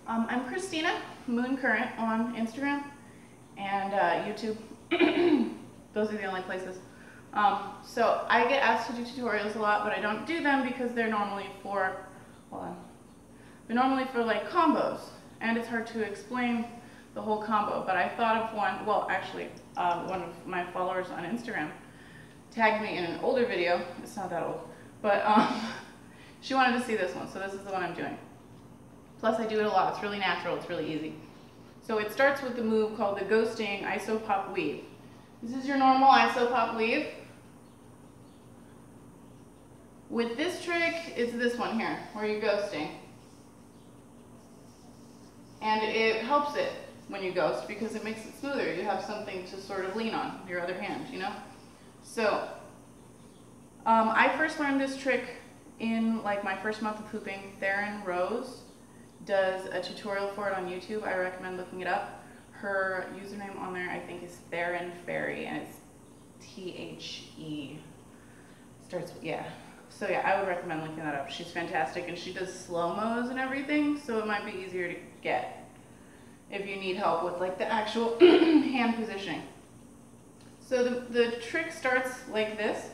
I'm Christina, Moon Current on Instagram and YouTube. Those are the only places. So I get asked to do tutorials a lot, but I don't do them because they're normally for, like combos, and it's hard to explain the whole combo. But I thought of one, well actually, one of my followers on Instagram tagged me in an older video. It's not that old, but she wanted to see this one, so this is the one I'm doing. Plus I do it a lot, it's really natural, it's really easy. So it starts with the move called the ghosting Isopop weave. This is your normal Isopop weave. With this trick, it's this one here, where you're ghosting. And it helps it when you ghost because it makes it smoother. You have something to sort of lean on, your other hand, you know? So, I first learned this trick in like my first month of hooping. Theron Rose does a tutorial for it on YouTube. I recommend looking it up. Her username on there I think is Theron Fairy, and it's T-H-E. Starts with, yeah. So yeah, I would recommend looking that up. She's fantastic, and she does slow-mos and everything, so it might be easier to get if you need help with like the actual hand positioning. So the trick starts like this.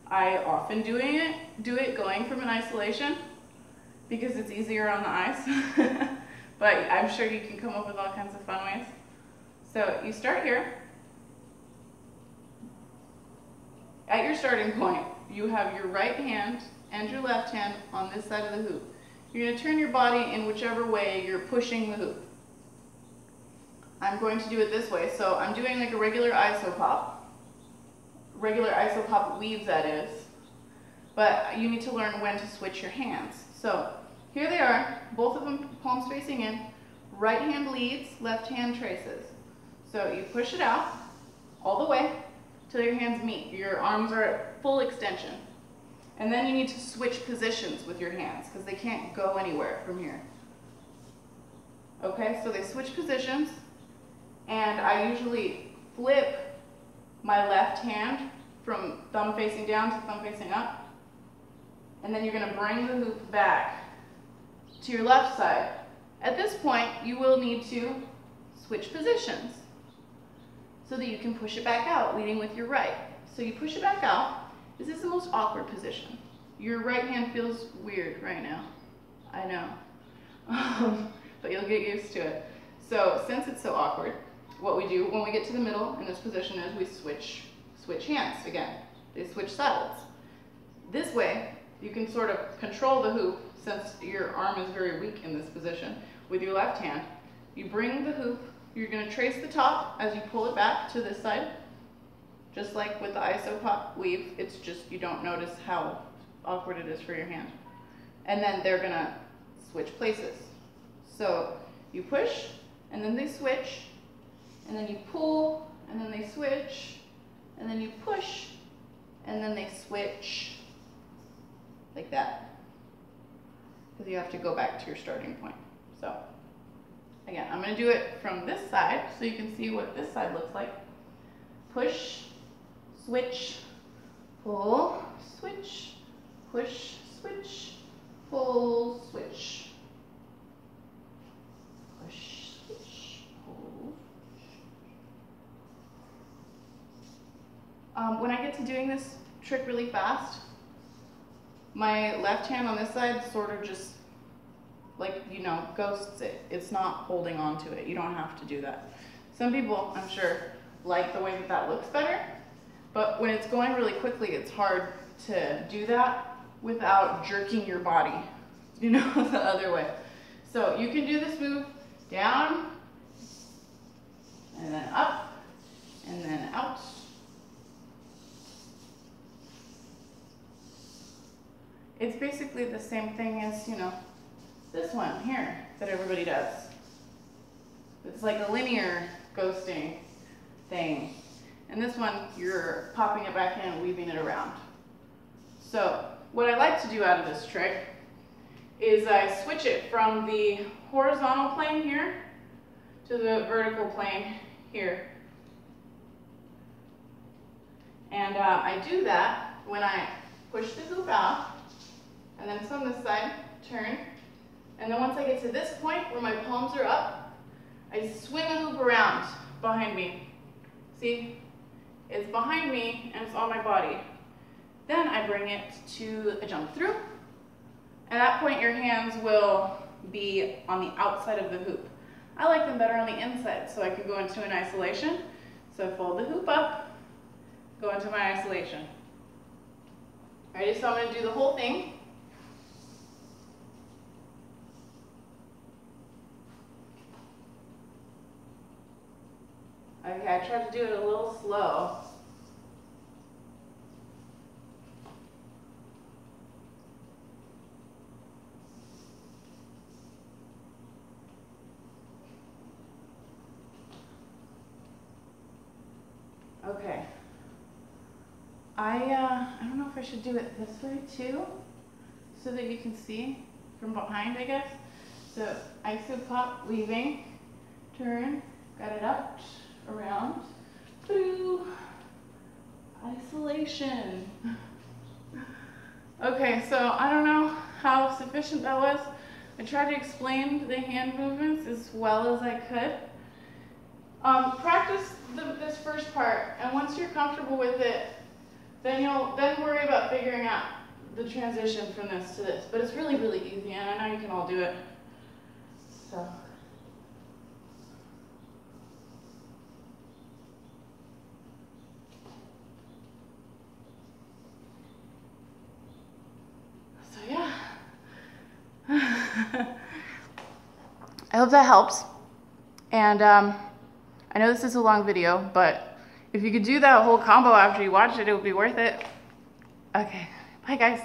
I often do it going from an isolation because it's easier on the ice. But I'm sure you can come up with all kinds of fun ways. So you start here. At your starting point, you have your right hand and your left hand on this side of the hoop. You're going to turn your body in whichever way you're pushing the hoop. I'm going to do it this way. So I'm doing like a regular Isopop weave, that is. But you need to learn when to switch your hands. So here they are, both of them palms facing in. Right hand leads, left hand traces. So you push it out all the way till your hands meet. Your arms are at full extension. And then you need to switch positions with your hands because they can't go anywhere from here. Okay, so they switch positions, and I usually flip my left hand from thumb facing down to thumb facing up. And then you're going to bring the hoop back to your left side. At this point, you will need to switch positions so that you can push it back out, leading with your right. So you push it back out. This is the most awkward position. Your right hand feels weird right now. I know. But you'll get used to it. So since it's so awkward, what we do when we get to the middle in this position is we switch hands again. They switch sides. This way, you can sort of control the hoop, since your arm is very weak in this position, with your left hand. You bring the hoop, you're going to trace the top as you pull it back to this side. Just like with the Isopop weave, it's just you don't notice how awkward it is for your hand. And then they're going to switch places. So you push, and then they switch, and then you pull, and then they switch, and then you push, and then they switch, like that. Because you have to go back to your starting point. So again, I'm going to do it from this side so you can see what this side looks like. Push, switch, pull, switch, push, switch, pull, switch. Push, switch, pull. When I get to doing this trick really fast, my left hand on this side sort of just, like, you know, ghosts it. It's not holding on to it. You don't have to do that. Some people, I'm sure, like the way that that looks better, but when it's going really quickly, it's hard to do that without jerking your body, you know, the other way. So you can do this move down, and then up, and then out. It's basically the same thing as, you know, this one here that everybody does. It's like a linear ghosting thing. And this one, you're popping it back in and weaving it around. So what I like to do out of this trick is I switch it from the horizontal plane here to the vertical plane here. And I do that when I push the hoop out, and then from this side, turn, And then once I get to this point where my palms are up, I swing a hoop around behind me. See? It's behind me and it's on my body. Then I bring it to a jump through. At that point, your hands will be on the outside of the hoop. I like them better on the inside, so I could go into an isolation. So fold the hoop up, go into my isolation. Ready? So I'm going to do the whole thing. Okay, I tried to do it a little slow. Okay. I don't know if I should do it this way too, so that you can see from behind, I guess. So Isopop, weaving, turn, got it up, around, through, isolation. Okay, so I don't know how sufficient that was. I tried to explain the hand movements as well as I could. Practice this first part, and once you're comfortable with it, then worry about figuring out the transition from this to this. But it's really, really easy, and I know you can all do it. So yeah. I hope that helps. And I know this is a long video, but if you could do that whole combo after you watch it, it would be worth it. Okay, bye guys.